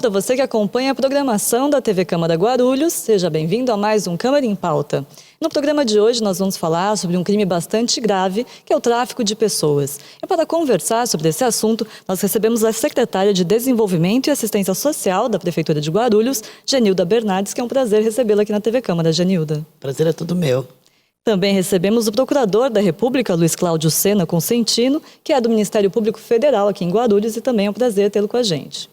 volta, você que acompanha a programação da TV Câmara Guarulhos. Seja bem-vindo a mais um Câmara em Pauta. No programa de hoje nós vamos falar sobre um crime bastante grave, que é o tráfico de pessoas. E para conversar sobre esse assunto, nós recebemos a secretária de Desenvolvimento e Assistência Social da Prefeitura de Guarulhos, Genilda Bernardes, que é um prazer recebê-la aqui na TV Câmara, Genilda. Prazer é todo meu. Também recebemos o procurador da República, Luiz Cláudio Sena Consentino, que é do Ministério Público Federal aqui em Guarulhos, e também é um prazer tê-lo com a gente.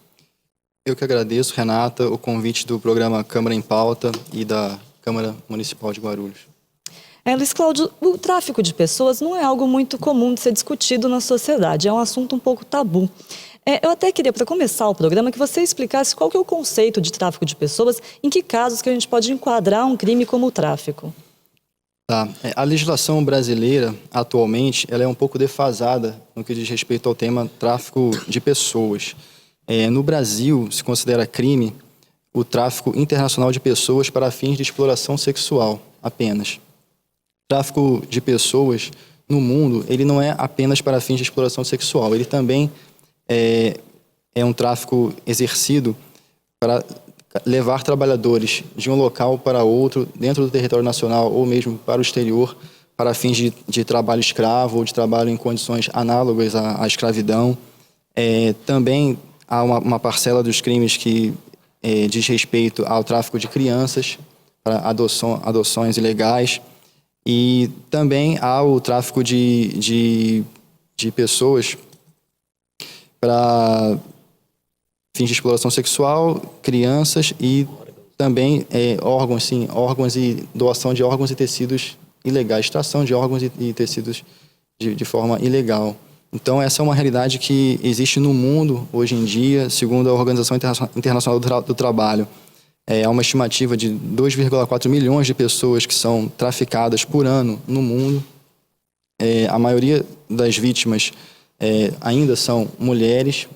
Eu que agradeço, Renata, o convite do programa Câmara em Pauta e da Câmara Municipal de Guarulhos. Luiz Cláudio, o tráfico de pessoas não é algo muito comum de ser discutido na sociedade, é um assunto um pouco tabu. Eu até queria, para começar o programa, que você explicasse qual que é o conceito de tráfico de pessoas, em que casos que a gente pode enquadrar um crime como o tráfico. Tá. A legislação brasileira, atualmente, ela é um pouco defasada no que diz respeito ao tema tráfico de pessoas. No Brasil, se considera crime o tráfico internacional de pessoas para fins de exploração sexual, apenas. O tráfico de pessoas no mundo, ele não é apenas para fins de exploração sexual, ele também é um tráfico exercido para levar trabalhadores de um local para outro, dentro do território nacional ou mesmo para o exterior, para fins de trabalho escravo ou de trabalho em condições análogas à escravidão. Também há uma parcela dos crimes que diz respeito ao tráfico de crianças, para adoções ilegais. E também há o tráfico de pessoas para fins de exploração sexual, crianças e também órgãos e doação de órgãos e tecidos ilegais, extração de órgãos e tecidos de forma ilegal. Então, essa é uma realidade que existe no mundo hoje em dia, segundo a Organização Internacional do Trabalho. Há uma estimativa de 2,4 milhões de pessoas que são traficadas por ano no mundo. A maioria das vítimas ainda são mulheres,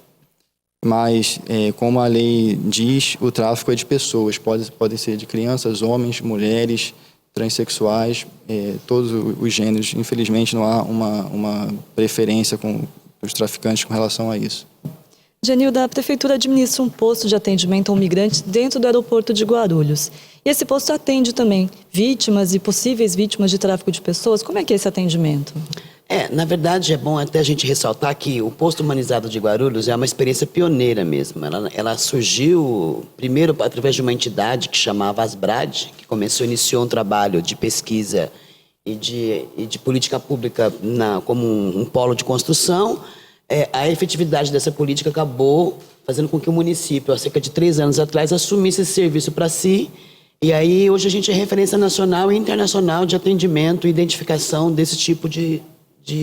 mas, como a lei diz, o tráfico é de pessoas. Podem ser de crianças, homens, mulheres, transexuais, todos os gêneros. Infelizmente, não há uma preferência com os traficantes com relação a isso. Genilda, a Prefeitura administra um posto de atendimento ao migrante dentro do aeroporto de Guarulhos. E esse posto atende também vítimas e possíveis vítimas de tráfico de pessoas. Como é que é esse atendimento? Na verdade, é bom até a gente ressaltar que o posto humanizado de Guarulhos é uma experiência pioneira mesmo. Ela surgiu primeiro através de uma entidade que chamava Asbrad, que iniciou um trabalho de pesquisa e de política pública como um polo de construção. A efetividade dessa política acabou fazendo com que o município, há cerca de 3 anos atrás, assumisse esse serviço para si. E aí, hoje a gente é referência nacional e internacional de atendimento e identificação desse tipo de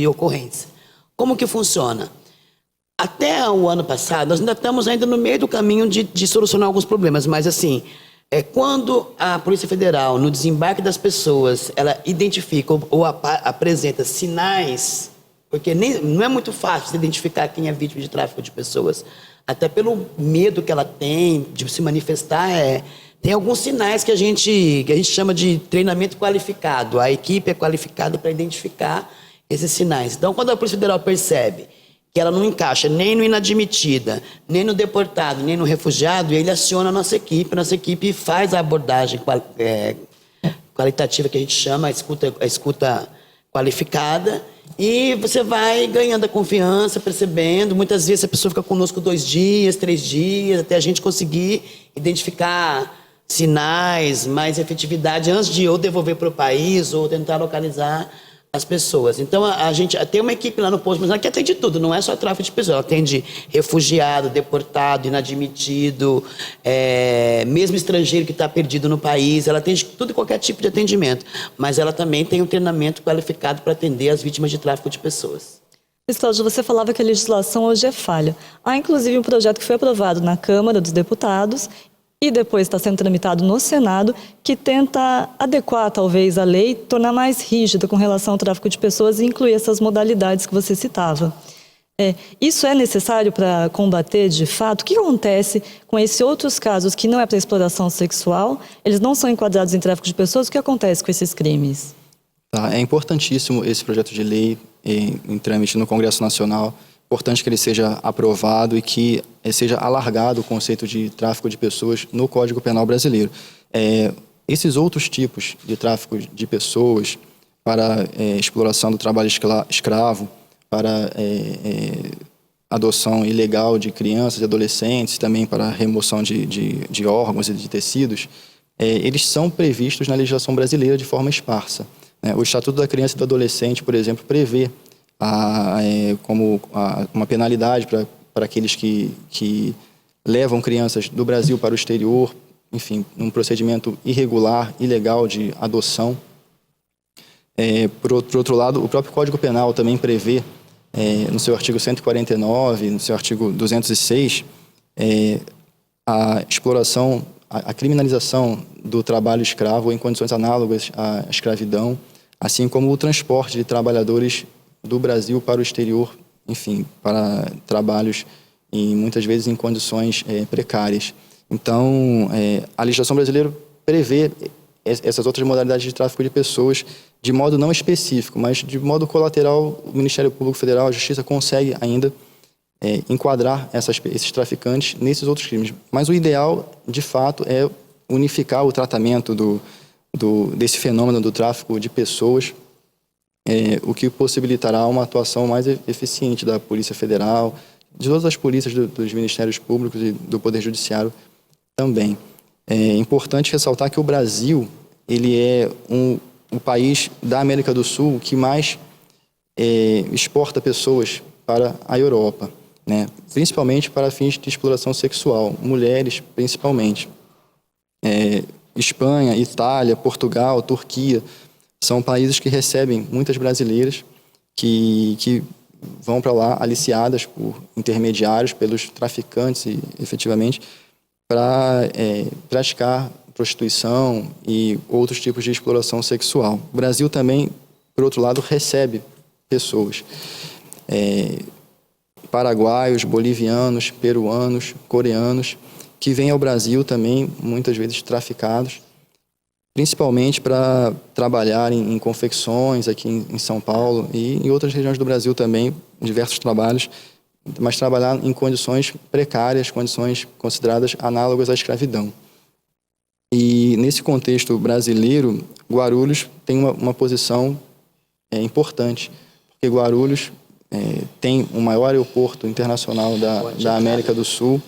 ocorrência. Como que funciona? Até o ano passado, nós ainda estamos no meio do caminho de solucionar alguns problemas, mas assim, quando a Polícia Federal, no desembarque das pessoas, ela identifica ou apresenta sinais, porque não é muito fácil se identificar quem é vítima de tráfico de pessoas, até pelo medo que ela tem de se manifestar, tem alguns sinais que a gente chama de treinamento qualificado. A equipe é qualificada para identificar esses sinais. Então, quando a Polícia Federal percebe que ela não encaixa nem no inadmitida, nem no deportado, nem no refugiado, ele aciona a nossa equipe faz a abordagem qualitativa que a gente chama, a escuta qualificada, e você vai ganhando a confiança, percebendo. Muitas vezes a pessoa fica conosco 2 dias, 3 dias, até a gente conseguir identificar sinais, mais efetividade, antes de ou devolver para o país ou tentar localizar as pessoas. Então, a gente tem uma equipe lá no posto, mas ela que atende tudo, não é só tráfico de pessoas, ela atende refugiado, deportado, inadmitido, mesmo estrangeiro que está perdido no país, ela atende tudo e qualquer tipo de atendimento, mas ela também tem um treinamento qualificado para atender as vítimas de tráfico de pessoas. Luiz Cláudio, você falava que a legislação hoje é falha. Há, inclusive, um projeto que foi aprovado na Câmara dos Deputados e depois está sendo tramitado no Senado, que tenta adequar, talvez, a lei, tornar mais rígida com relação ao tráfico de pessoas e incluir essas modalidades que você citava. Isso é necessário para combater, de fato? O que acontece com esses outros casos que não é para exploração sexual, eles não são enquadrados em tráfico de pessoas, o que acontece com esses crimes? É importantíssimo esse projeto de lei em trâmite no Congresso Nacional. importante que ele seja aprovado e que seja alargado o conceito de tráfico de pessoas no Código Penal brasileiro. Esses outros tipos de tráfico de pessoas para exploração do trabalho escravo, para adoção ilegal de crianças e adolescentes, também para remoção de órgãos e de tecidos, eles são previstos na legislação brasileira de forma esparsa. O Estatuto da Criança e do Adolescente, por exemplo, prevê uma penalidade para aqueles que levam crianças do Brasil para o exterior, enfim, num procedimento irregular, ilegal de adoção. Por outro lado, o próprio Código Penal também prevê, no seu artigo 149, no seu artigo 206, a exploração, a criminalização do trabalho escravo em condições análogas à escravidão, assim como o transporte de trabalhadores do Brasil para o exterior, enfim, para trabalhos muitas vezes em condições precárias. Então, a legislação brasileira prevê essas outras modalidades de tráfico de pessoas de modo não específico, mas de modo colateral. O Ministério Público Federal, a Justiça, consegue ainda enquadrar esses traficantes nesses outros crimes. Mas o ideal, de fato, é unificar o tratamento desse fenômeno do tráfico de pessoas, o que possibilitará uma atuação mais eficiente da Polícia Federal, de todas as polícias dos Ministérios Públicos e do Poder Judiciário também. É importante ressaltar que o Brasil ele é o país da América do Sul que mais exporta pessoas para a Europa, né? Principalmente para fins de exploração sexual, mulheres principalmente. Espanha, Itália, Portugal, Turquia são países que recebem muitas brasileiras que vão para lá aliciadas por intermediários, pelos traficantes, efetivamente, para praticar prostituição e outros tipos de exploração sexual. O Brasil também, por outro lado, recebe pessoas paraguaios, bolivianos, peruanos, coreanos, que vêm ao Brasil também, muitas vezes traficados, principalmente para trabalhar em confecções aqui em São Paulo e em outras regiões do Brasil também, diversos trabalhos, mas trabalhar em condições precárias, condições consideradas análogas à escravidão. E nesse contexto brasileiro, Guarulhos tem uma posição importante, porque Guarulhos tem o maior aeroporto internacional da América do Sul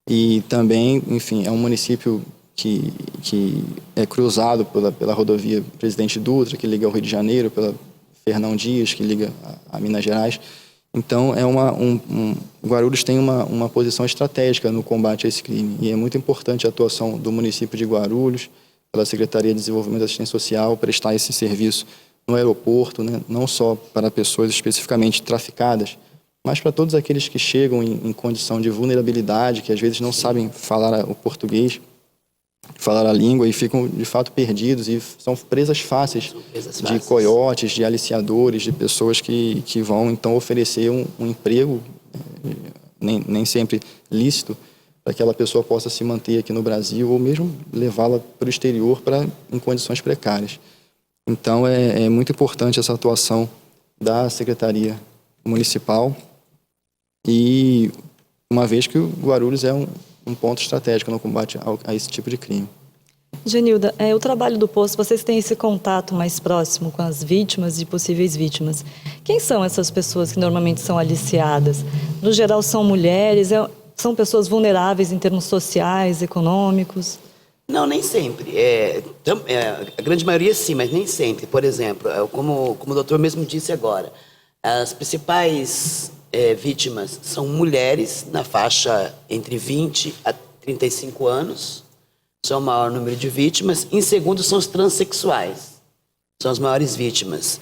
e também, enfim, é um município que é cruzado pela rodovia Presidente Dutra, que liga ao Rio de Janeiro, pela Fernão Dias, que liga a Minas Gerais. Então, Guarulhos tem uma posição estratégica no combate a esse crime. E é muito importante a atuação do município de Guarulhos, pela Secretaria de Desenvolvimento e Assistência Social, prestar esse serviço no aeroporto, né? Não só para pessoas especificamente traficadas, mas para todos aqueles que chegam em condição de vulnerabilidade, que às vezes não sabem falar o português, falar a língua e ficam, de fato, perdidos e são presas fáceis de coiotes, de aliciadores, de pessoas que vão, então, oferecer um emprego, nem sempre lícito, para que aquela pessoa possa se manter aqui no Brasil ou mesmo levá-la para o exterior em condições precárias. Então, é muito importante essa atuação da Secretaria Municipal e uma vez que o Guarulhos é um ponto estratégico no combate a esse tipo de crime. Genilda, o trabalho do posto, vocês têm esse contato mais próximo com as vítimas e possíveis vítimas. Quem são essas pessoas que normalmente são aliciadas? No geral, são mulheres? São pessoas vulneráveis em termos sociais, econômicos? Não, nem sempre. A grande maioria sim, mas nem sempre. Por exemplo, como o doutor mesmo disse agora, as principais vítimas são mulheres na faixa entre 20 a 35 anos, são o maior número de vítimas. Em segundo, são os transexuais, são as maiores vítimas.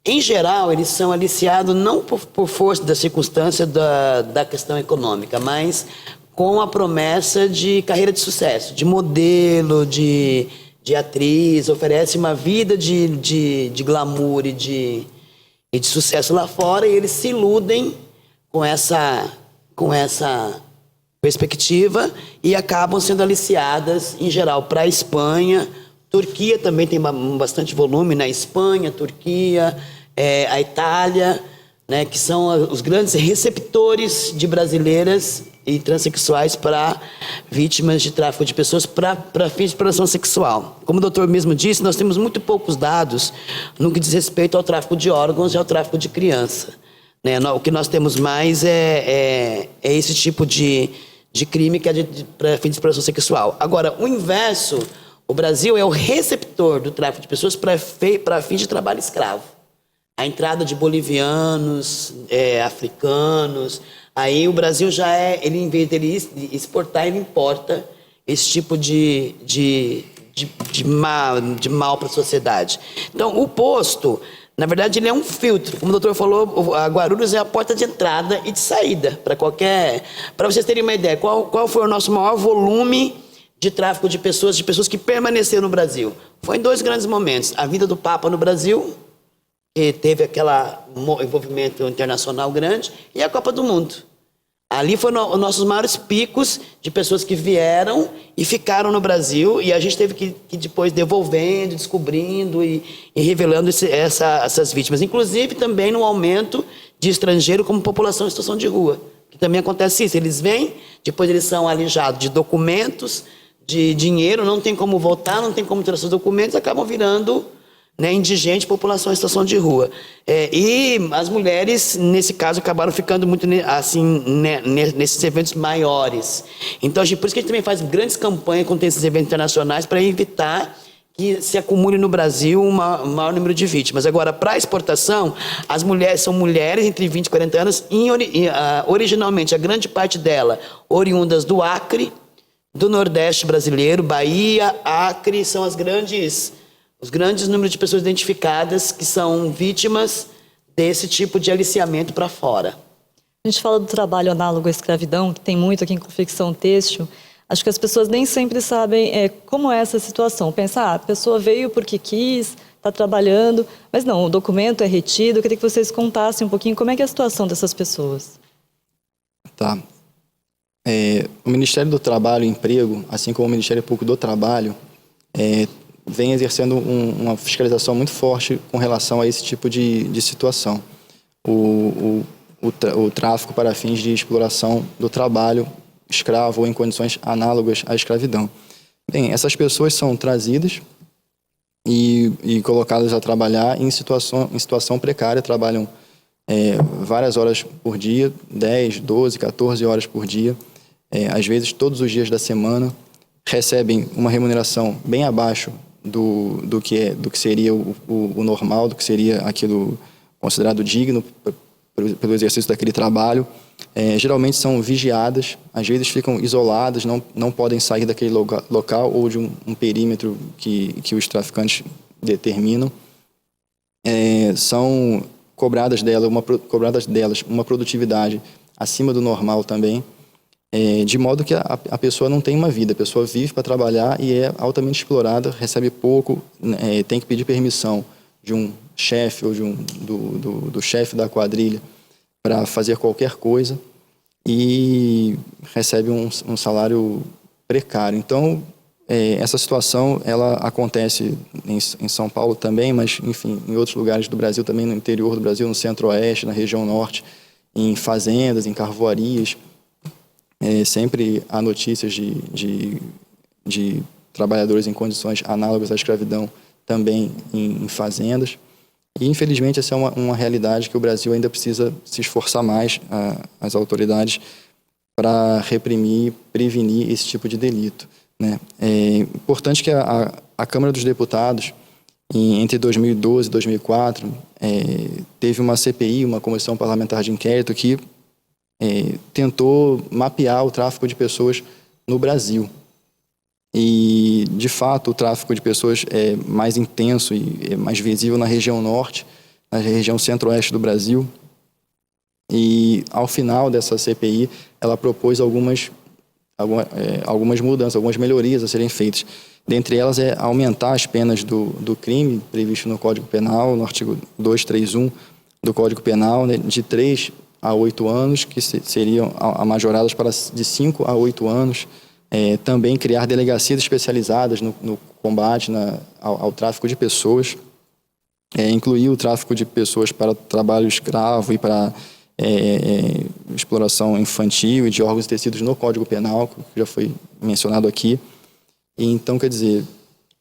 Em geral, eles são aliciados não por força da circunstância da questão econômica, mas com a promessa de carreira de sucesso, de modelo, de atriz, oferece uma vida de glamour e de sucesso lá fora, e eles se iludem com essa perspectiva e acabam sendo aliciadas, em geral, para a Espanha. Turquia também tem bastante volume, na Espanha, Turquia, a Itália. né, que são os grandes receptores de brasileiras e transexuais para vítimas de tráfico de pessoas para fins de exploração sexual. Como o doutor mesmo disse, nós temos muito poucos dados no que diz respeito ao tráfico de órgãos e ao tráfico de criança. Né? O que nós temos mais é esse tipo de crime que é para fins de exploração sexual. Agora, o inverso, o Brasil é o receptor do tráfico de pessoas para fins de trabalho escravo. A entrada de bolivianos, africanos, aí o Brasil já em vez dele exportar, ele importa esse tipo de mal para a sociedade. Então, o posto, na verdade, ele é um filtro. Como o doutor falou, a Guarulhos é a porta de entrada e de saída para qualquer... Para vocês terem uma ideia, qual foi o nosso maior volume de tráfico de pessoas que permaneceram no Brasil? Foi em 2 grandes momentos. A vinda do Papa no Brasil, que teve aquele envolvimento internacional grande, e a Copa do Mundo. Ali foram os nossos maiores picos de pessoas que vieram e ficaram no Brasil, e a gente teve que depois devolvendo, descobrindo e revelando essas vítimas. Inclusive também no aumento de estrangeiro como população em situação de rua, que também acontece isso. Eles vêm, depois eles são alijados de documentos, de dinheiro, não tem como voltar, não tem como ter seus documentos, acabam virando... né, indigente, população em situação de rua. E as mulheres, nesse caso, acabaram ficando muito assim, né, nesses eventos maiores. Então, por isso que a gente também faz grandes campanhas quando tem esses eventos internacionais para evitar que se acumule no Brasil um maior número de vítimas. Agora, para a exportação, as mulheres são mulheres entre 20 e 40 anos, originalmente, a grande parte dela oriundas do Acre, do Nordeste brasileiro, Bahia, Acre, são os grandes números de pessoas identificadas que são vítimas desse tipo de aliciamento para fora. A gente fala do trabalho análogo à escravidão, que tem muito aqui em confecção têxtil. Acho que as pessoas nem sempre sabem como é essa situação. Pensar, a pessoa veio porque quis, está trabalhando, mas não, o documento é retido. Eu queria que vocês contassem um pouquinho como é que é a situação dessas pessoas. Tá. O Ministério do Trabalho e Emprego, assim como o Ministério Público do Trabalho, vem exercendo uma fiscalização muito forte com relação a esse tipo de situação. O tráfico para fins de exploração do trabalho escravo ou em condições análogas à escravidão. Bem, essas pessoas são trazidas e colocadas a trabalhar em situação precária, trabalham várias horas por dia, 10, 12, 14 horas por dia, às vezes todos os dias da semana, recebem uma remuneração bem abaixo do que seria o normal, do que seria aquilo considerado digno pelo exercício daquele trabalho. Geralmente são vigiadas, às vezes ficam isoladas, não podem sair daquele local ou de um perímetro que os traficantes determinam. São cobradas delas uma produtividade acima do normal também, de modo que a pessoa não tem uma vida, a pessoa vive para trabalhar e é altamente explorada, recebe pouco, tem que pedir permissão de um chefe ou do chefe da quadrilha para fazer qualquer coisa e recebe um salário precário. Então, essa situação ela acontece em São Paulo também, mas, enfim, em outros lugares do Brasil também, no interior do Brasil, no centro-oeste, na região norte, em fazendas, em carvoarias. Sempre há notícias de trabalhadores em condições análogas à escravidão também em fazendas. E, infelizmente, essa é uma realidade que o Brasil ainda precisa se esforçar mais, as autoridades, para reprimir, prevenir esse tipo de delito, né? É importante que a Câmara dos Deputados, entre 2012 e 2004, teve uma CPI, uma Comissão Parlamentar de Inquérito, que tentou mapear o tráfico de pessoas no Brasil. E, de fato, o tráfico de pessoas é mais intenso e é mais visível na região norte, na região centro-oeste do Brasil. E, ao final dessa CPI, ela propôs algumas mudanças, algumas melhorias a serem feitas. Dentre elas é aumentar as penas do crime previsto no Código Penal, no artigo 231 do Código Penal, né, de 3 a 8 anos, que seriam majoradas para de 5 a 8 anos. Também criar delegacias especializadas no combate ao tráfico de pessoas. incluir o tráfico de pessoas para trabalho escravo e para exploração infantil e de órgãos e tecidos no Código Penal, que já foi mencionado aqui. E então, quer dizer,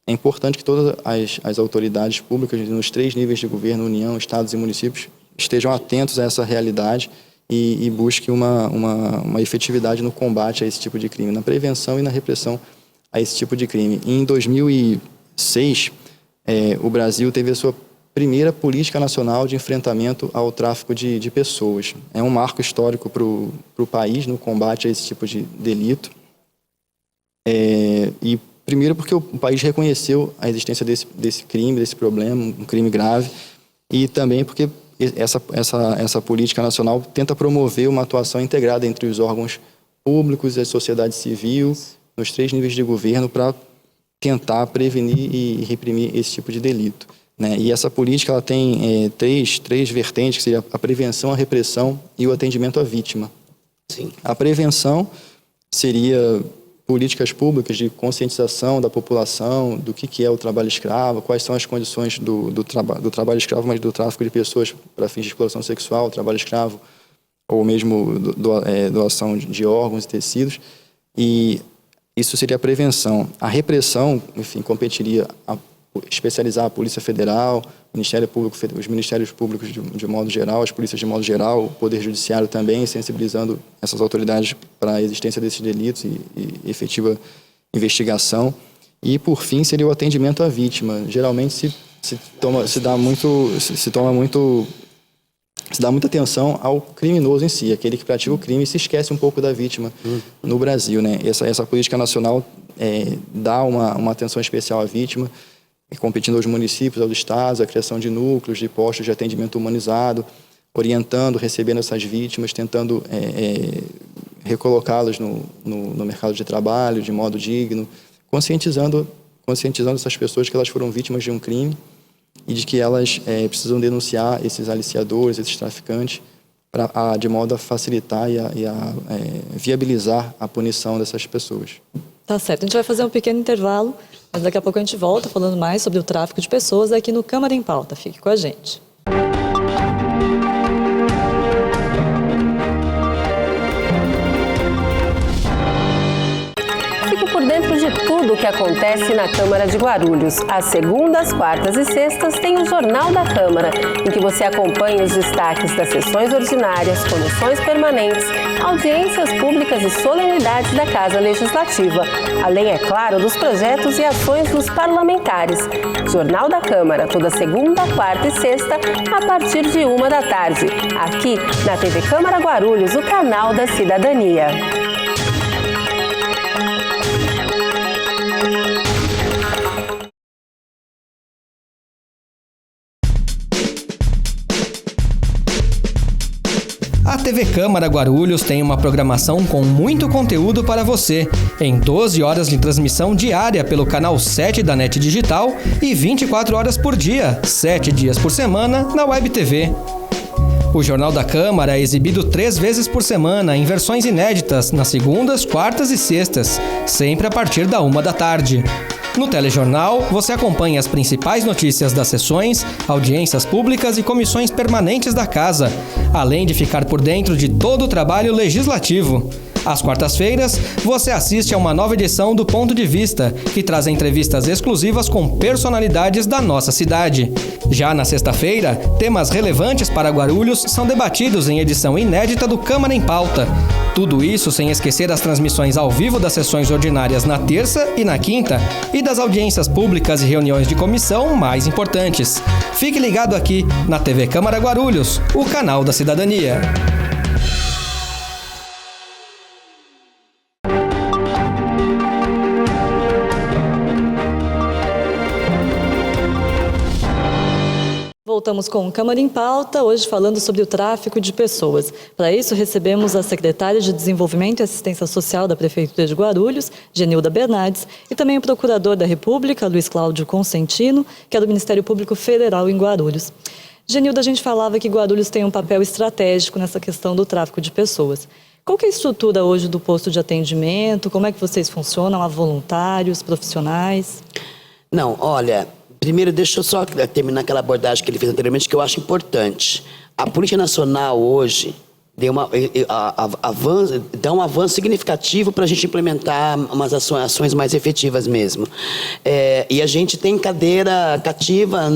é importante que todas as autoridades públicas, nos 3 níveis de governo, União, Estados e municípios, estejam atentos a essa realidade e busquem uma efetividade no combate a esse tipo de crime, na prevenção e na repressão a esse tipo de crime. E em 2006, o Brasil teve a sua primeira política nacional de enfrentamento ao tráfico de pessoas. É um marco histórico para o país no combate a esse tipo de delito. E primeiro porque o país reconheceu a existência desse crime, desse problema, um crime grave, e também porque essa política nacional tenta promover uma atuação integrada entre os órgãos públicos e a sociedade civil, nos 3 níveis de governo, para tentar prevenir e reprimir esse tipo de delito. Né? E essa política ela tem três vertentes, que seria a prevenção, a repressão e o atendimento à vítima. Sim. A prevenção seria políticas públicas de conscientização da população do que é o trabalho escravo, quais são as condições do trabalho escravo, mas do tráfico de pessoas para fins de exploração sexual, trabalho escravo, ou mesmo doação de órgãos e tecidos. E isso seria a prevenção. A repressão, enfim, competiria a especializar a Polícia Federal, Ministério Público, os Ministérios Públicos de modo geral, as polícias de modo geral, o Poder Judiciário também, sensibilizando essas autoridades para a existência desses delitos e efetiva investigação. E, por fim, seria o atendimento à vítima. Geralmente se dá muita atenção ao criminoso em si, aquele que pratica o crime, e se esquece um pouco da vítima no Brasil, né? Essa política nacional dá uma atenção especial à vítima, competindo aos municípios, aos estados, a criação de núcleos, de postos de atendimento humanizado, orientando, recebendo essas vítimas, tentando recolocá-las no mercado de trabalho de modo digno, conscientizando essas pessoas que elas foram vítimas de um crime e de que elas precisam denunciar esses aliciadores, esses traficantes, de modo a facilitar e a viabilizar a punição dessas pessoas. Tá certo, a gente vai fazer um pequeno intervalo, mas daqui a pouco a gente volta falando mais sobre o tráfico de pessoas aqui no Câmara em Pauta. Fique com a gente. Por dentro de tudo o que acontece na Câmara de Guarulhos. Às segundas, quartas e sextas tem o Jornal da Câmara, em que você acompanha os destaques das sessões ordinárias, comissões permanentes, audiências públicas e solenidades da Casa Legislativa, além, é claro, dos projetos e ações dos parlamentares. Jornal da Câmara, toda segunda, quarta e sexta, a partir de 13h, aqui na TV Câmara Guarulhos, o canal da cidadania. A TV Câmara Guarulhos tem uma programação com muito conteúdo para você, em 12 horas de transmissão diária pelo canal 7 da NET Digital e 24 horas por dia, 7 dias por semana, na Web TV. O Jornal da Câmara é exibido 3 vezes por semana, em versões inéditas, nas segundas, quartas e sextas, sempre a partir da 13h. No telejornal, você acompanha as principais notícias das sessões, audiências públicas e comissões permanentes da Casa, além de ficar por dentro de todo o trabalho legislativo. Às quartas-feiras, você assiste a uma nova edição do Ponto de Vista, que traz entrevistas exclusivas com personalidades da nossa cidade. Já na sexta-feira, temas relevantes para Guarulhos são debatidos em edição inédita do Câmara em Pauta. Tudo isso sem esquecer as transmissões ao vivo das sessões ordinárias na terça e na quinta e das audiências públicas e reuniões de comissão mais importantes. Fique ligado aqui na TV Câmara Guarulhos, o canal da cidadania. Voltamos com o Câmara em Pauta, hoje falando sobre o tráfico de pessoas. Para isso, recebemos a secretária de Desenvolvimento e Assistência Social da Prefeitura de Guarulhos, Genilda Bernardes, e também o procurador da República, Luiz Cláudio Consentino, que é do Ministério Público Federal em Guarulhos. Genilda, a gente falava que Guarulhos tem um papel estratégico nessa questão do tráfico de pessoas. Qual que é a estrutura hoje do posto de atendimento? Como é que vocês funcionam? Há voluntários, profissionais? Não, olha, Primeiro, deixa eu só terminar aquela abordagem que ele fez anteriormente, que eu acho importante. A política nacional hoje dá um avanço significativo para a gente implementar umas ações mais efetivas mesmo. E a gente tem cadeira cativa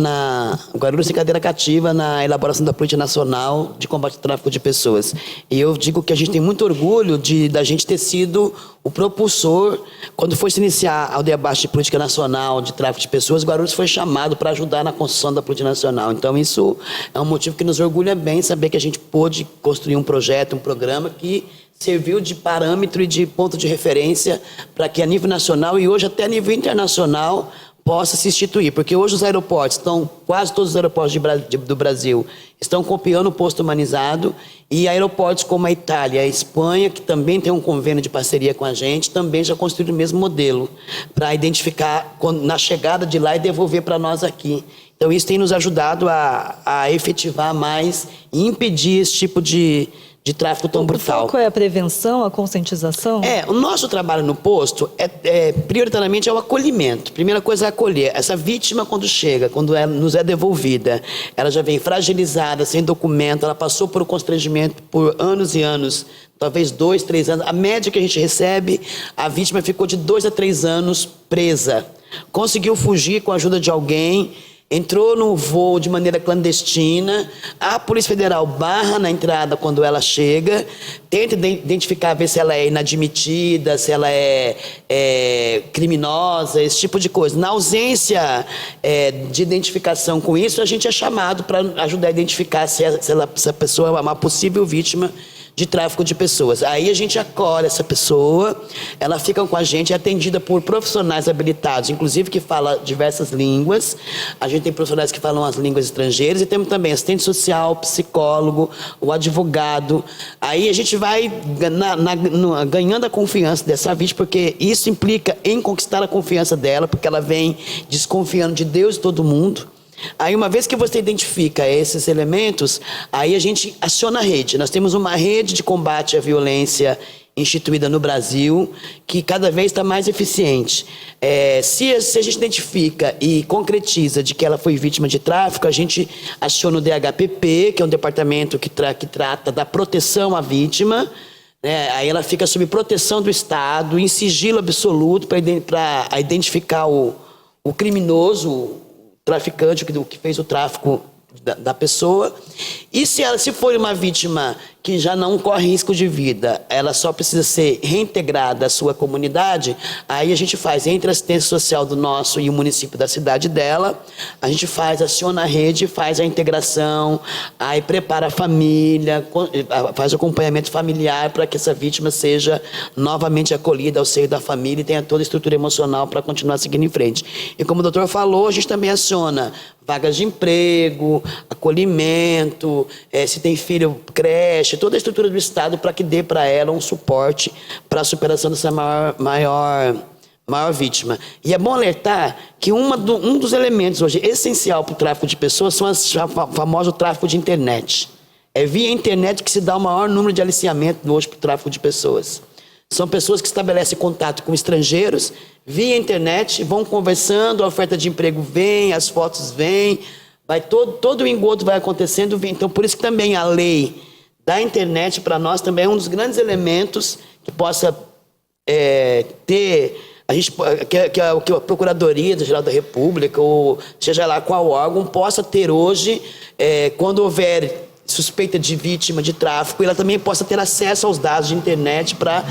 o Guarulhos tem cadeira cativa na elaboração da política nacional de combate ao tráfico de pessoas. E eu digo que a gente tem muito orgulho da gente ter sido o propulsor. Quando foi se iniciar o debate de política nacional de tráfico de pessoas, o Guarulhos foi chamado para ajudar na construção da política nacional. Então isso é um motivo que nos orgulha bem, saber que a gente pôde construir um projeto, um programa que serviu de parâmetro e de ponto de referência para que a nível nacional e hoje até a nível internacional possa se instituir. Porque hoje os aeroportos quase todos os aeroportos do Brasil estão copiando o posto humanizado, e aeroportos como a Itália e a Espanha, que também tem um convênio de parceria com a gente, também já construíram o mesmo modelo para identificar na chegada de lá e devolver para nós aqui. Então isso tem nos ajudado a efetivar mais e impedir esse tipo de tráfico tão brutal. O foco é a prevenção, a conscientização? O nosso trabalho no posto prioritariamente é o acolhimento. Primeira coisa é acolher. Essa vítima, quando chega, quando nos é devolvida, ela já vem fragilizada, sem documento, ela passou por um constrangimento por anos e anos, talvez 2, 3 anos. A média que a gente recebe, a vítima ficou de 2 a 3 anos presa. Conseguiu fugir com a ajuda de alguém, entrou no voo de maneira clandestina, a Polícia Federal barra na entrada quando ela chega, tenta identificar, ver se ela é inadmitida, se ela é criminosa, esse tipo de coisa. Na ausência de identificação com isso, a gente é chamado para ajudar a identificar se a pessoa é uma possível vítima de tráfico de pessoas. Aí a gente acolhe essa pessoa, ela fica com a gente, é atendida por profissionais habilitados, inclusive que falam diversas línguas. A gente tem profissionais que falam as línguas estrangeiras e temos também assistente social, psicólogo, o advogado. Aí a gente vai ganhando a confiança dessa vítima, porque isso implica em conquistar a confiança dela, porque ela vem desconfiando de Deus e todo mundo. Aí, uma vez que você identifica esses elementos, aí a gente aciona a rede. Nós temos uma rede de combate à violência instituída no Brasil, que cada vez está mais eficiente. Se a gente identifica e concretiza de que ela foi vítima de tráfico, a gente aciona o DHPP, que é um departamento que trata da proteção à vítima. Aí ela fica sob proteção do Estado, em sigilo absoluto, para identificar o criminoso, traficante, que fez o tráfico da pessoa. E se for uma vítima que já não corre risco de vida, ela só precisa ser reintegrada à sua comunidade, aí a gente faz, entre a assistência social do nosso e o município da cidade dela, a gente aciona a rede, faz a integração, aí prepara a família, faz o acompanhamento familiar para que essa vítima seja novamente acolhida ao seio da família e tenha toda a estrutura emocional para continuar seguindo em frente. E como o doutor falou, a gente também aciona vagas de emprego, acolhimento, se tem filho, creche, toda a estrutura do Estado para que dê para ela um suporte para a superação dessa maior vítima. E é bom alertar que um dos elementos hoje essencial para o tráfico de pessoas são o famoso tráfico de internet. É via internet que se dá o maior número de aliciamento hoje para o tráfico de pessoas. São pessoas que estabelecem contato com estrangeiros via internet, vão conversando, a oferta de emprego vem, as fotos vêm, todo o engodo vai acontecendo. Então, por isso que também a lei da internet, para nós, também é um dos grandes elementos que possa ter, que a Procuradoria-Geral da República, ou seja lá qual órgão, possa ter hoje, quando houver suspeita de vítima de tráfico, ela também possa ter acesso aos dados de internet para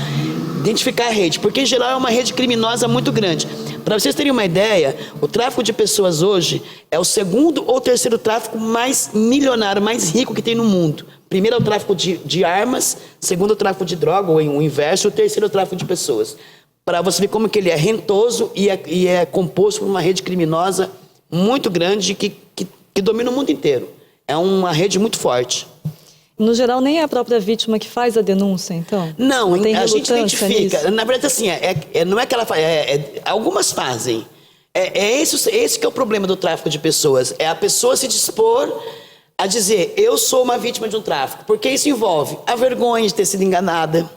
identificar a rede, porque em geral é uma rede criminosa muito grande. Para vocês terem uma ideia, o tráfico de pessoas hoje é o segundo ou terceiro tráfico mais milionário, mais rico que tem no mundo. Primeiro é o tráfico de armas, segundo é o tráfico de droga, ou o inverso, e o terceiro é o tráfico de pessoas. Para você ver como que ele é rentoso e é composto por uma rede criminosa muito grande que domina o mundo inteiro. É uma rede muito forte. No geral, nem é a própria vítima que faz a denúncia, então? Não, a gente identifica. Nisso? Na verdade, assim, não é que ela faz. Algumas fazem. Esse que é o problema do tráfico de pessoas. É a pessoa se dispor a dizer, eu sou uma vítima de um tráfico. Porque isso envolve a vergonha de ter sido enganada,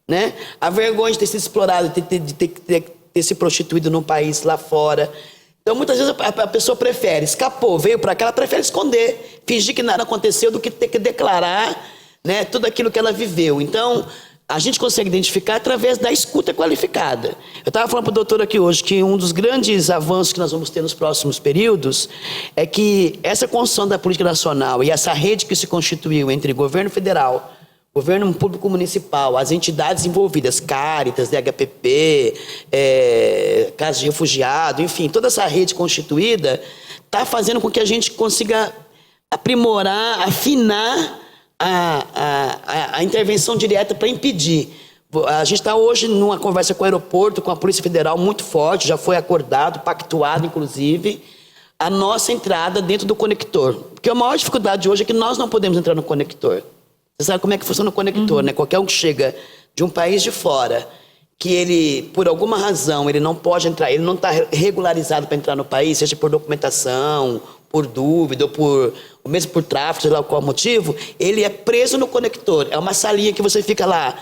né? A vergonha de ter sido explorada, de ter se prostituído num país lá fora. Então, muitas vezes, a pessoa prefere, escapou, veio para cá, ela prefere esconder, fingir que nada aconteceu do que ter que declarar, né, tudo aquilo que ela viveu. Então, a gente consegue identificar através da escuta qualificada. Eu estava falando para o doutor aqui hoje que um dos grandes avanços que nós vamos ter nos próximos períodos é que essa construção da política nacional e essa rede que se constituiu entre governo federal, governo público municipal, as entidades envolvidas, Cáritas, DHPP, Casa de Refugiado, enfim, toda essa rede constituída está fazendo com que a gente consiga aprimorar, afinar a intervenção direta para impedir. A gente está hoje numa conversa com o aeroporto, com a Polícia Federal muito forte, já foi acordado, pactuado, inclusive, a nossa entrada dentro do conector. Porque a maior dificuldade hoje é que nós não podemos entrar no conector. Você sabe como é que funciona o conector, né? Qualquer um que chega de um país de fora, que ele, por alguma razão, ele não pode entrar, ele não está regularizado para entrar no país, seja por documentação, por dúvida, ou mesmo por tráfico, sei lá qual motivo, ele é preso no conector. É uma salinha que você fica lá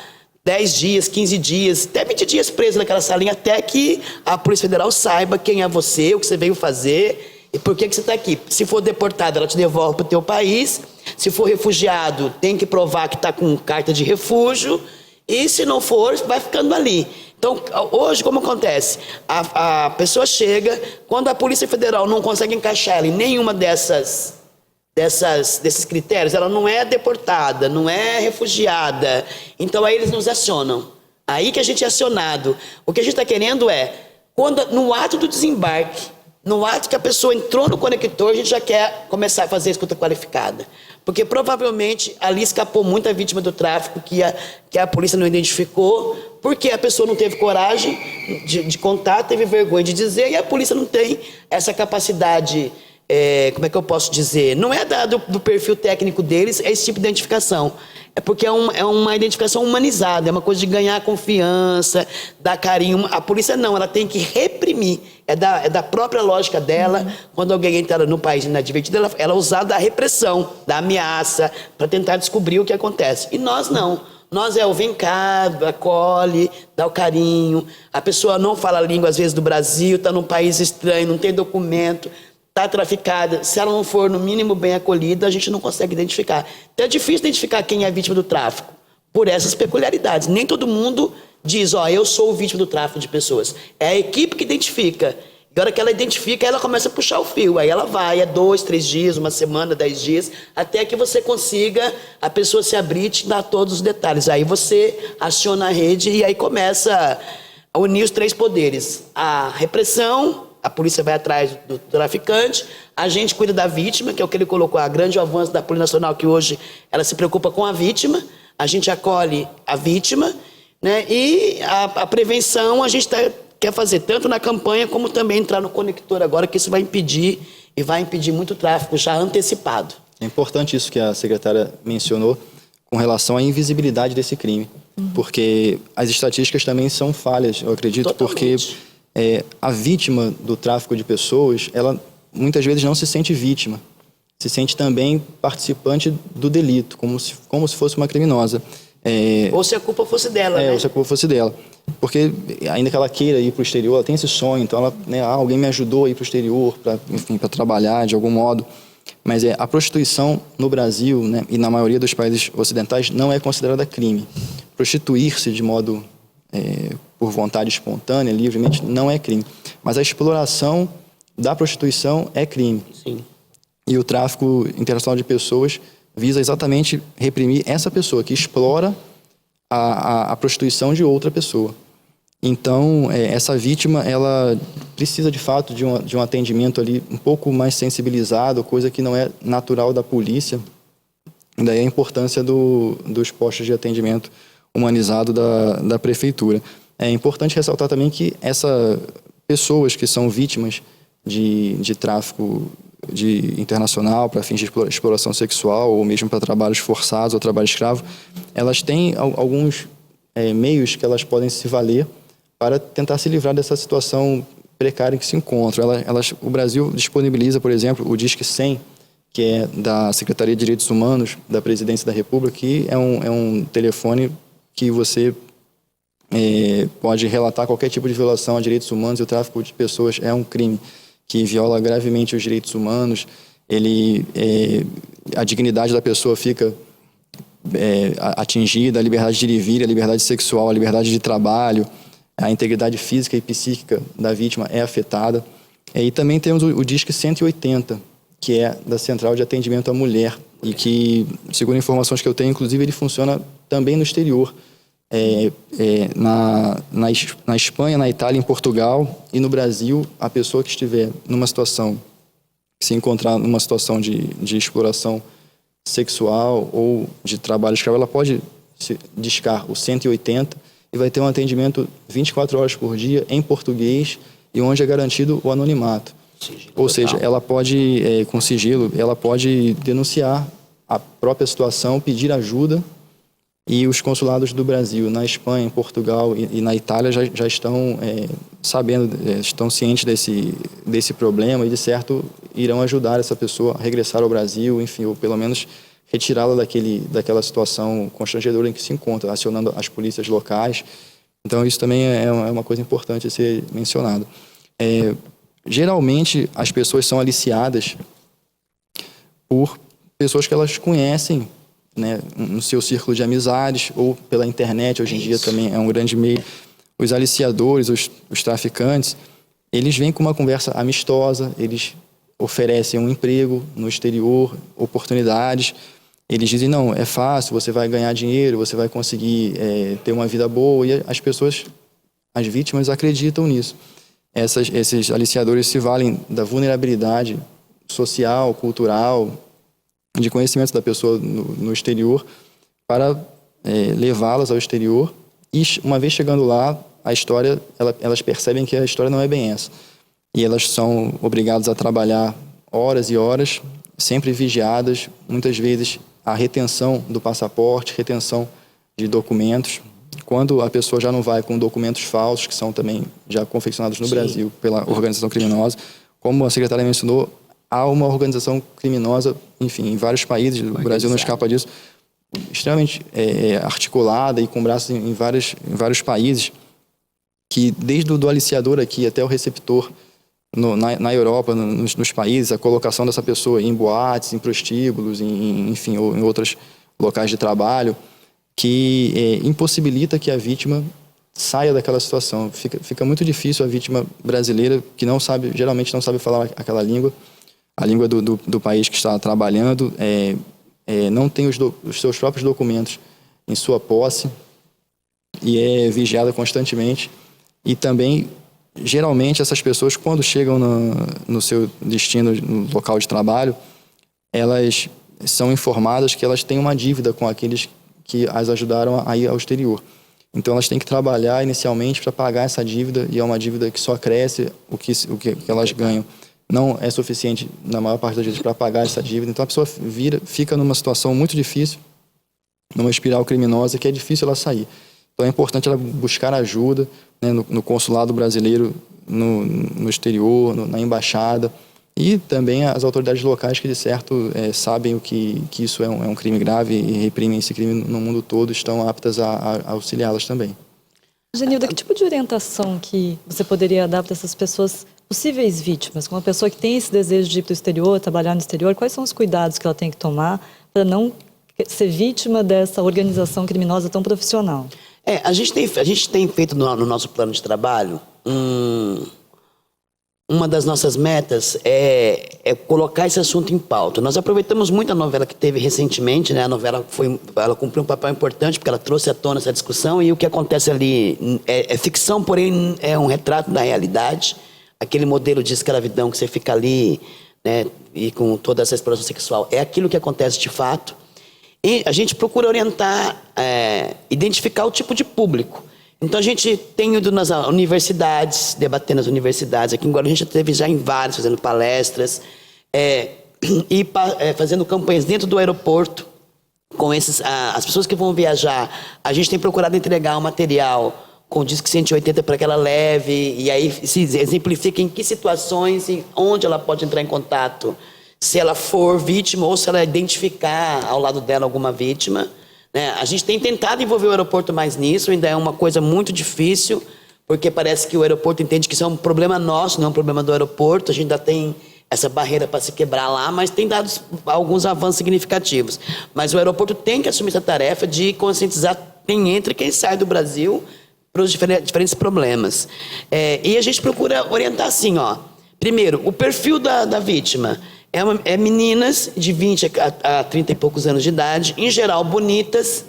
10 dias, 15 dias, até 20 dias preso naquela salinha, até que a Polícia Federal saiba quem é você, o que você veio fazer e por que você está aqui. Se for deportado, ela te devolve para o teu país. Se for refugiado, tem que provar que está com carta de refúgio. E se não for, vai ficando ali. Então, hoje, como acontece? A pessoa chega, quando a Polícia Federal não consegue encaixar ela em nenhuma desses critérios, ela não é deportada, não é refugiada. Então, aí eles nos acionam. Aí que a gente é acionado. O que a gente está querendo é, no ato do desembarque, no ato que a pessoa entrou no conector, a gente já quer começar a fazer a escuta qualificada. Porque provavelmente ali escapou muita vítima do tráfico que a polícia não identificou, porque a pessoa não teve coragem de contar, teve vergonha de dizer, e a polícia não tem essa capacidade, como é que eu posso dizer? Não é do perfil técnico deles, é esse tipo de identificação. É porque é uma identificação humanizada, é uma coisa de ganhar confiança, dar carinho. A polícia não, ela tem que reprimir. É da própria lógica dela, quando alguém entra no país inadvertido, ela usar da repressão, da ameaça, para tentar descobrir o que acontece. E nós não. Nós o vem cá, acolhe, dá o carinho. A pessoa não fala a língua, às vezes, do Brasil, está num país estranho, não tem documento, está traficada. Se ela não for, no mínimo, bem acolhida, a gente não consegue identificar. Então é difícil identificar quem é vítima do tráfico, por essas peculiaridades. Nem todo mundo diz, eu sou vítima do tráfico de pessoas. É a equipe que identifica. E a hora que ela identifica, ela começa a puxar o fio. Aí ela vai, 2, 3 dias, uma semana, 10 dias, até que você consiga a pessoa se abrir e te dar todos os detalhes. Aí você aciona a rede e aí começa a unir os 3 poderes. A repressão, a polícia vai atrás do traficante, a gente cuida da vítima, que é o que ele colocou, a grande avanço da Polícia Nacional, que hoje ela se preocupa com a vítima, a gente acolhe a vítima, né? E a prevenção a gente quer fazer tanto na campanha como também entrar no conector agora, que isso vai impedir muito tráfico já antecipado. É importante isso que a secretária mencionou com relação à invisibilidade desse crime, porque as estatísticas também são falhas, eu acredito, Totalmente. porque a vítima do tráfico de pessoas, ela muitas vezes não se sente vítima, se sente também participante do delito, como se fosse uma criminosa. Ou se a culpa fosse dela, né? Ou se a culpa fosse dela. Porque ainda que ela queira ir para o exterior, ela tem esse sonho, então ela, alguém me ajudou a ir para o exterior, para trabalhar de algum modo. Mas a prostituição no Brasil, né, e na maioria dos países ocidentais não é considerada crime. Prostituir-se de modo por vontade espontânea, livremente, não é crime. Mas a exploração da prostituição é crime. Sim. E o tráfico internacional de pessoas visa exatamente reprimir essa pessoa que explora a prostituição de outra pessoa. Então, essa vítima, ela precisa de fato de um atendimento ali um pouco mais sensibilizado, coisa que não é natural da polícia. Daí a importância dos postos de atendimento humanizado da prefeitura. É importante ressaltar também que essas pessoas que são vítimas de tráfico internacional para fins de exploração sexual ou mesmo para trabalhos forçados ou trabalho escravo, elas têm alguns meios que elas podem se valer para tentar se livrar dessa situação precária em que se encontram. O Brasil disponibiliza, por exemplo, o Disque 100, que é da Secretaria de Direitos Humanos da Presidência da República, que é um telefone que você pode relatar qualquer tipo de violação a direitos humanos, e o tráfico de pessoas é um crime que viola gravemente os direitos humanos, a dignidade da pessoa fica atingida, a liberdade de ir e vir, a liberdade sexual, a liberdade de trabalho, a integridade física e psíquica da vítima é afetada. E também temos o DISC 180, que é da Central de Atendimento à Mulher, e que, segundo informações que eu tenho, inclusive ele funciona também no exterior, na Espanha, na Itália, em Portugal e no Brasil. A pessoa que estiver numa situação, que se encontrar numa situação de exploração sexual ou de trabalho escravo, ela pode discar o 180 e vai ter um atendimento 24 horas por dia em português e onde é garantido o anonimato. Ou seja, ela pode, com sigilo, ela pode denunciar a própria situação, pedir ajuda, e os consulados do Brasil, na Espanha, em Portugal e na Itália já estão sabendo, estão cientes desse problema e, de certo, irão ajudar essa pessoa a regressar ao Brasil, enfim, ou pelo menos retirá-la daquela situação constrangedora em que se encontra, acionando as polícias locais. Então, isso também é uma coisa importante a ser mencionado. Geralmente, as pessoas são aliciadas por pessoas que elas conhecem, né, no seu círculo de amizades, ou pela internet. Hoje em dia também é um grande meio. Os aliciadores, os traficantes, eles vêm com uma conversa amistosa, eles oferecem um emprego no exterior, oportunidades. Eles dizem, não, é fácil, você vai ganhar dinheiro, você vai conseguir ter uma vida boa. E as pessoas, as vítimas, acreditam nisso. Esses aliciadores se valem da vulnerabilidade social, cultural, de conhecimento da pessoa no exterior, para levá-las ao exterior. E, uma vez chegando lá, a história, elas percebem que a história não é bem essa. E elas são obrigadas a trabalhar horas e horas, sempre vigiadas, muitas vezes a retenção do passaporte, retenção de documentos. Quando a pessoa já não vai com documentos falsos, que são também já confeccionados no Brasil pela organização criminosa, como a secretária mencionou, há uma organização criminosa, enfim, em vários países, o Brasil não escapa disso, extremamente articulada e com braços em vários países, que desde o aliciador aqui até o receptor na Europa, nos países, a colocação dessa pessoa em boates, em prostíbulos, enfim, ou em outros locais de trabalho, que impossibilita que a vítima saia daquela situação. Fica muito difícil a vítima brasileira, que geralmente não sabe falar aquela língua, a língua do país que está trabalhando, não tem os seus próprios documentos em sua posse e é vigiada constantemente. E também, geralmente, essas pessoas, quando chegam no seu destino, no local de trabalho, elas são informadas que elas têm uma dívida com aqueles que as ajudaram a ir ao exterior. Então, elas têm que trabalhar inicialmente para pagar essa dívida, e é uma dívida que só cresce. O que elas ganham não é suficiente, na maior parte das vezes, para pagar essa dívida. Então, a pessoa fica numa situação muito difícil, numa espiral criminosa, que é difícil ela sair. Então, é importante ela buscar ajuda, né, no consulado brasileiro, no exterior, na embaixada, e também as autoridades locais que, de certo, sabem que isso é um crime grave e reprimem esse crime no mundo todo, estão aptas a auxiliá-las também. Genilda, que tipo de orientação que você poderia dar para essas pessoas, possíveis vítimas, com uma pessoa que tem esse desejo de ir para o exterior, trabalhar no exterior? Quais são os cuidados que ela tem que tomar para não ser vítima dessa organização criminosa tão profissional? A gente tem feito no nosso plano de trabalho, uma das nossas metas é colocar esse assunto em pauta. Nós aproveitamos muito a novela que teve recentemente, né? A novela ela cumpriu um papel importante porque ela trouxe à tona essa discussão, e o que acontece ali é ficção, porém é um retrato da realidade. Aquele modelo de escravidão que você fica ali, né, e com toda essa exploração sexual, é aquilo que acontece de fato. E a gente procura orientar, identificar o tipo de público. Então, a gente tem ido nas universidades, debatendo nas universidades. Aqui em Guarulhos, a gente já esteve já em vários, fazendo palestras, e fazendo campanhas dentro do aeroporto, com as pessoas que vão viajar. A gente tem procurado entregar um material com o DISC 180 para que ela leve, e aí se exemplifica em que situações, onde ela pode entrar em contato, se ela for vítima ou se ela identificar ao lado dela alguma vítima, né? A gente tem tentado envolver o aeroporto mais nisso, ainda é uma coisa muito difícil, porque parece que o aeroporto entende que isso é um problema nosso, não é um problema do aeroporto. A gente ainda tem essa barreira para se quebrar lá, mas tem dado alguns avanços significativos. Mas o aeroporto tem que assumir essa tarefa de conscientizar quem entra e quem sai do Brasil para os diferentes problemas. E a gente procura orientar assim, ó. Primeiro, o perfil da vítima. É meninas de 20 a 30 e poucos anos de idade, em geral bonitas,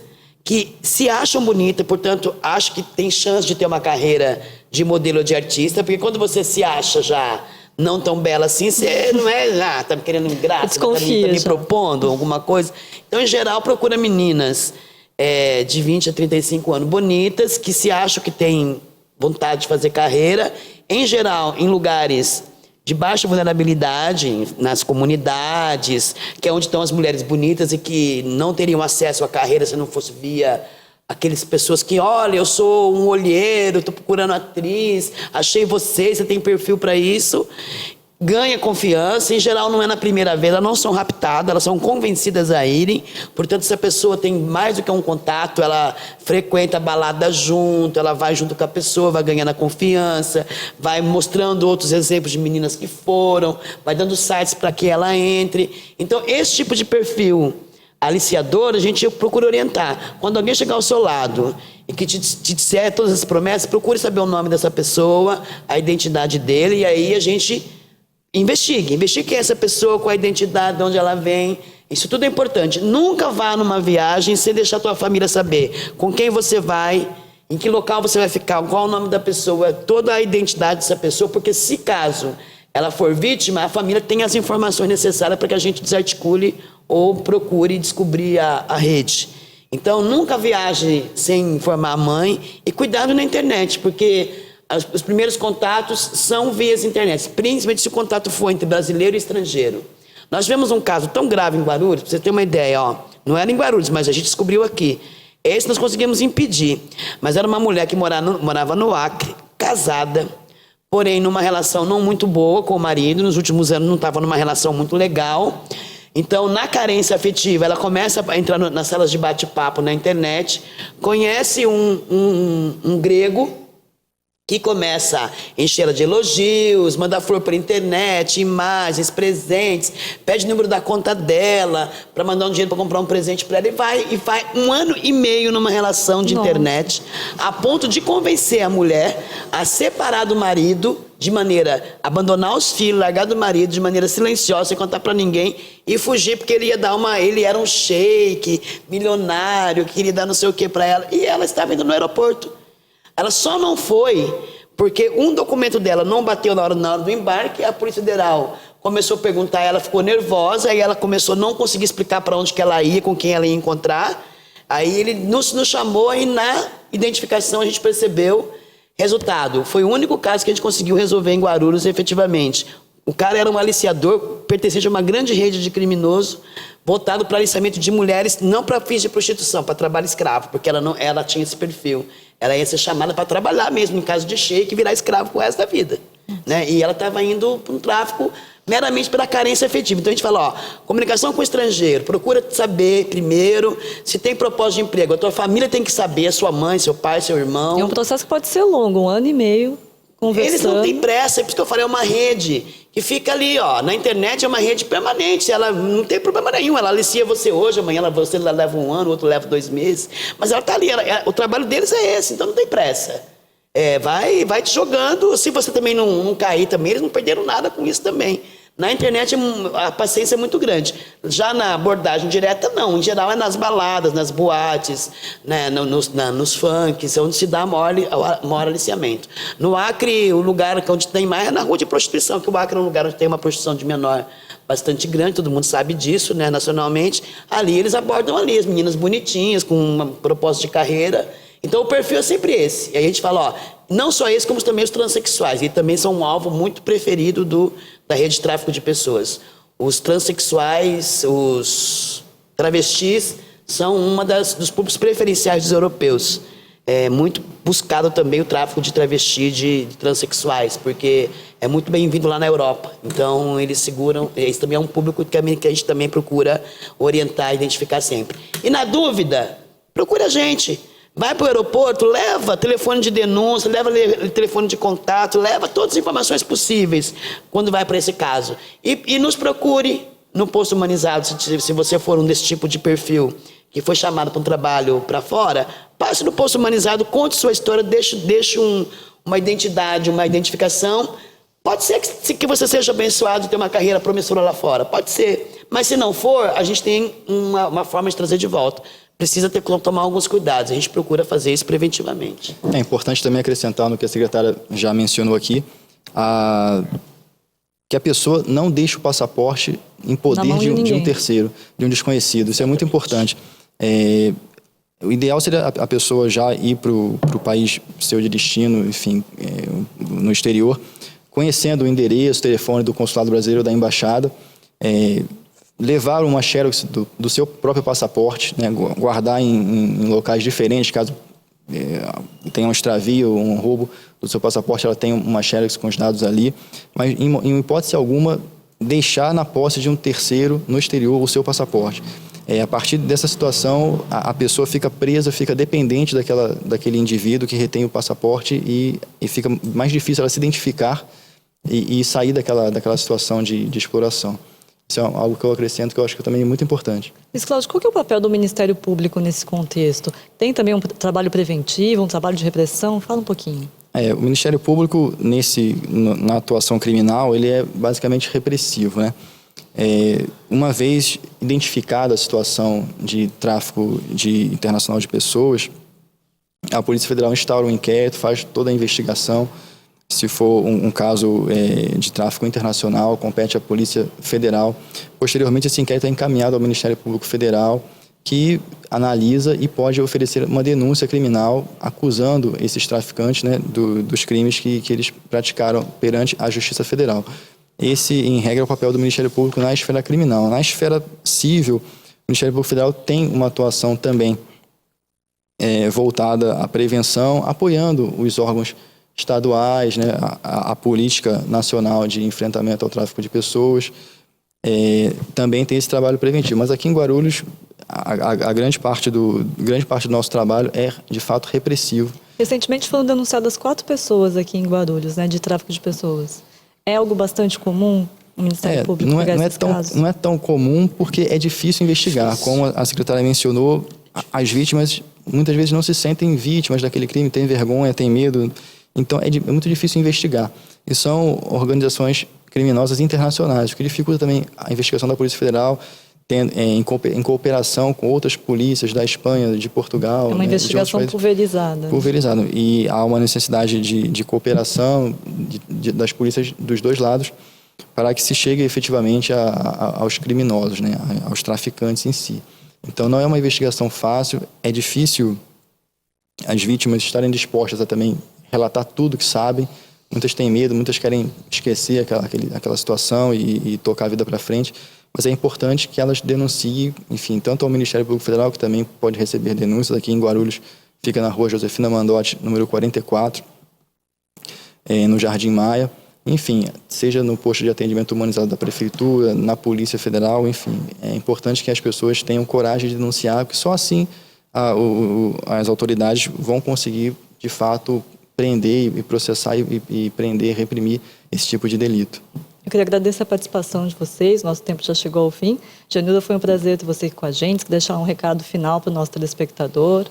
que se acham bonitas, portanto, acham que tem chance de ter uma carreira de modelo ou de artista, porque quando você se acha já não tão bela assim, você não é, tá me querendo graça, desconfia, tá me propondo alguma coisa. Então, em geral, procura meninas de 20 a 35 anos bonitas, que se acham que têm vontade de fazer carreira, em geral, em lugares de baixa vulnerabilidade, nas comunidades, que é onde estão as mulheres bonitas e que não teriam acesso à carreira se não fosse via aquelas pessoas que, olha, eu sou um olheiro, estou procurando atriz, achei você tem perfil para isso. Ganha confiança, em geral não é na primeira vez, elas não são raptadas, elas são convencidas a irem. Portanto, se a pessoa tem mais do que um contato, ela frequenta a balada junto, ela vai junto com a pessoa, vai ganhando a confiança, vai mostrando outros exemplos de meninas que foram, vai dando sites para que ela entre. Então, esse tipo de perfil aliciador, a gente procura orientar. Quando alguém chegar ao seu lado e que te disser todas as promessas, procure saber o nome dessa pessoa, a identidade dele, e aí a gente investigue quem é essa pessoa, qual a identidade, de onde ela vem. Isso tudo é importante. Nunca vá numa viagem sem deixar a tua família saber com quem você vai, em que local você vai ficar, qual o nome da pessoa, toda a identidade dessa pessoa, porque se caso ela for vítima, a família tem as informações necessárias para que a gente desarticule ou procure descobrir a rede. Então, nunca viaje sem informar a mãe e cuidado na internet, porque os primeiros contatos são via internet, principalmente se o contato for entre brasileiro e estrangeiro. Nós tivemos um caso tão grave em Guarulhos, para você ter uma ideia, ó, não era em Guarulhos, mas a gente descobriu aqui. Esse nós conseguimos impedir, mas era uma mulher que morava no Acre, casada, porém numa relação não muito boa com o marido, nos últimos anos não estava numa relação muito legal. Então, na carência afetiva, ela começa a entrar nas salas de bate-papo na internet, conhece um grego, que começa a encher ela de elogios, manda flor por internet, imagens, presentes, pede o número da conta dela para mandar um dinheiro para comprar um presente para ela e vai 1 ano e meio numa relação de internet, a ponto de convencer a mulher a separar do marido de maneira a abandonar os filhos, largar do marido de maneira silenciosa, sem contar para ninguém e fugir porque ele era um sheik, milionário, que queria dar não sei o que para ela e ela estava indo no aeroporto. Ela só não foi porque um documento dela não bateu na hora do embarque, a Polícia Federal começou a perguntar, ela ficou nervosa, aí ela começou a não conseguir explicar para onde que ela ia, com quem ela ia encontrar. Aí ele nos chamou e na identificação a gente percebeu resultado. Foi o único caso que a gente conseguiu resolver em Guarulhos efetivamente. O cara era um aliciador, pertencente a uma grande rede de criminoso, voltado para aliciamento de mulheres, não para fins de prostituição, para trabalho escravo, porque ela tinha esse perfil. Ela ia ser chamada para trabalhar mesmo, em caso de sheik, e virar escravo pro resto da vida. Né? E ela estava indo para um tráfico meramente pela carência afetiva. Então a gente fala, comunicação com o estrangeiro, procura saber primeiro se tem propósito de emprego. A tua família tem que saber, a sua mãe, seu pai, seu irmão. É um processo que pode ser longo, 1 ano e meio, conversando. Eles não têm pressa, é por isso que eu falei, é uma rede que fica ali, na internet é uma rede permanente, ela não tem problema nenhum, ela alicia você hoje, amanhã você leva 1 ano, o outro leva 2 meses, mas ela está ali, o trabalho deles é esse, então não tem pressa. Vai te jogando, se você também não cair também, eles não perderam nada com isso também. Na internet a paciência é muito grande. Já na abordagem direta, não. Em geral é nas baladas, nas boates, né, nos funks, onde se dá maior aliciamento. No Acre, o lugar onde tem mais é na rua de prostituição, que o Acre é um lugar onde tem uma prostituição de menor bastante grande, todo mundo sabe disso, né, nacionalmente. Ali eles abordam as meninas bonitinhas, com um propósito de carreira. Então o perfil é sempre esse. E aí a gente fala, não só esse, como também os transexuais. E também são um alvo muito preferido da rede de tráfico de pessoas. Os transexuais, os travestis, são dos públicos preferenciais dos europeus. É muito buscado também o tráfico de travesti, de transexuais, porque é muito bem-vindo lá na Europa. Então, eles seguram, esse também é um público que a gente também procura orientar, identificar sempre. E na dúvida, procura a gente. Vai para o aeroporto, leva telefone de denúncia, leva telefone de contato, leva todas as informações possíveis quando vai para esse caso. E nos procure no posto humanizado, se você for um desse tipo de perfil que foi chamado para um trabalho para fora, passe no posto humanizado, conte sua história, deixe uma identidade, uma identificação. Pode ser que você seja abençoado e tenha uma carreira promissora lá fora, pode ser. Mas se não for, a gente tem uma forma de trazer de volta. Precisa tomar alguns cuidados, a gente procura fazer isso preventivamente. É importante também acrescentar no que a secretária já mencionou aqui, que a pessoa não deixe o passaporte em poder de um terceiro, de um desconhecido. Isso é muito importante. O ideal seria a pessoa já ir para o país seu de destino, enfim, no exterior, conhecendo o endereço, o telefone do consulado brasileiro ou da embaixada, levar uma xerox do seu próprio passaporte, né, guardar em locais diferentes, caso tenha um extravio ou um roubo do seu passaporte, ela tem uma xerox com os dados ali, mas em hipótese alguma, deixar na posse de um terceiro no exterior o seu passaporte. A partir dessa situação, a pessoa fica presa, fica dependente daquele indivíduo que retém o passaporte e fica mais difícil ela se identificar e sair daquela situação de exploração. Isso é algo que eu acrescento que eu acho que também é muito importante. Mas, Cláudio, qual que é o papel do Ministério Público nesse contexto? Tem também um trabalho preventivo, um trabalho de repressão? Fala um pouquinho. O Ministério Público, na atuação criminal, ele é basicamente repressivo, né? Uma vez identificada a situação de tráfico internacional de pessoas, a Polícia Federal instaura um inquérito, faz toda a investigação. Se for um caso de tráfico internacional, compete à Polícia Federal. Posteriormente, esse inquérito é encaminhado ao Ministério Público Federal, que analisa e pode oferecer uma denúncia criminal acusando esses traficantes, né, dos crimes que eles praticaram perante a Justiça Federal. Esse, em regra, é o papel do Ministério Público na esfera criminal. Na esfera civil, o Ministério Público Federal tem uma atuação também voltada à prevenção, apoiando os órgãos estaduais, né, a política nacional de enfrentamento ao tráfico de pessoas. Também tem esse trabalho preventivo. Mas aqui em Guarulhos, a grande parte do nosso trabalho é, de fato, repressivo. Recentemente foram denunciadas 4 pessoas aqui em Guarulhos, né, de tráfico de pessoas. É algo bastante comum o Ministério Público pegar esses casos? Não é tão comum porque é difícil investigar. Como a secretária mencionou, as vítimas muitas vezes não se sentem vítimas daquele crime, têm vergonha, têm medo. Então é muito difícil investigar. E são organizações criminosas internacionais, o que dificulta também a investigação da Polícia Federal em cooperação com outras polícias da Espanha, de Portugal. É uma investigação pulverizada. Pulverizada. E há uma necessidade de cooperação das polícias dos dois lados para que se chegue efetivamente aos criminosos, né, aos traficantes em si. Então não é uma investigação fácil, é difícil as vítimas estarem dispostas a também relatar tudo que sabem. Muitas têm medo, muitas querem esquecer aquela situação e tocar a vida para frente. Mas é importante que elas denunciem, enfim, tanto ao Ministério Público Federal, que também pode receber denúncias. Aqui em Guarulhos, fica na rua Josefina Mandotti, número 44, no Jardim Maia. Enfim, seja no posto de atendimento humanizado da Prefeitura, na Polícia Federal, enfim. É importante que as pessoas tenham coragem de denunciar, porque só assim as autoridades vão conseguir, de fato, prender e processar e prender, reprimir esse tipo de delito. Eu queria agradecer a participação de vocês, nosso tempo já chegou ao fim. Janilda, foi um prazer ter você aqui com a gente, deixar um recado final para o nosso telespectador.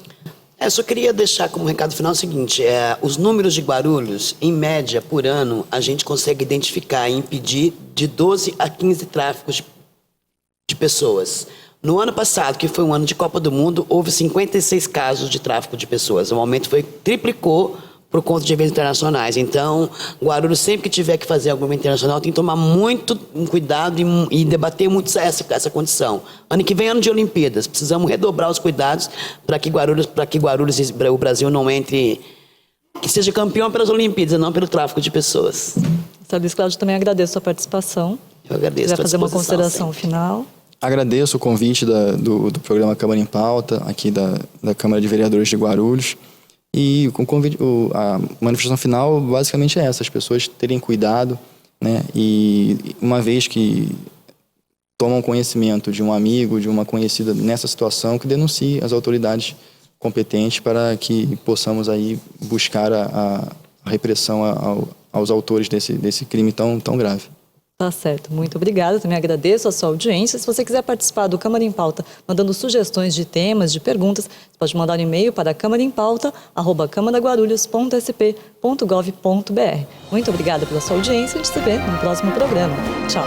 Eu só queria deixar como recado final o seguinte, os números de Guarulhos, em média, por ano, a gente consegue identificar e impedir de 12 a 15 tráficos de pessoas. No ano passado, que foi um ano de Copa do Mundo, houve 56 casos de tráfico de pessoas. O aumento triplicou por conta de eventos internacionais. Então, Guarulhos, sempre que tiver que fazer algum evento internacional, tem que tomar muito cuidado e debater muito essa condição. Ano que vem é ano de Olimpíadas. Precisamos redobrar os cuidados para que Guarulhos e o Brasil não entre... Que seja campeão pelas Olimpíadas, não pelo tráfico de pessoas. Luiz Cláudio, também agradeço a sua participação. Eu agradeço. Vai fazer uma consideração final? Agradeço o convite do programa Câmara em Pauta, aqui da Câmara de Vereadores de Guarulhos. E a manifestação final basicamente é essa, as pessoas terem cuidado, né? E uma vez que tomam conhecimento de um amigo, de uma conhecida nessa situação, que denuncie as autoridades competente para que possamos aí buscar a repressão aos autores desse crime tão grave. Tá certo, muito obrigada. Também agradeço a sua audiência. Se você quiser participar do Câmara em Pauta, mandando sugestões de temas, de perguntas, você pode mandar um e-mail para camaraempauta@camaraguarulhos.sp.gov.br. Muito obrigada pela sua audiência e a gente se vê no próximo programa. Tchau.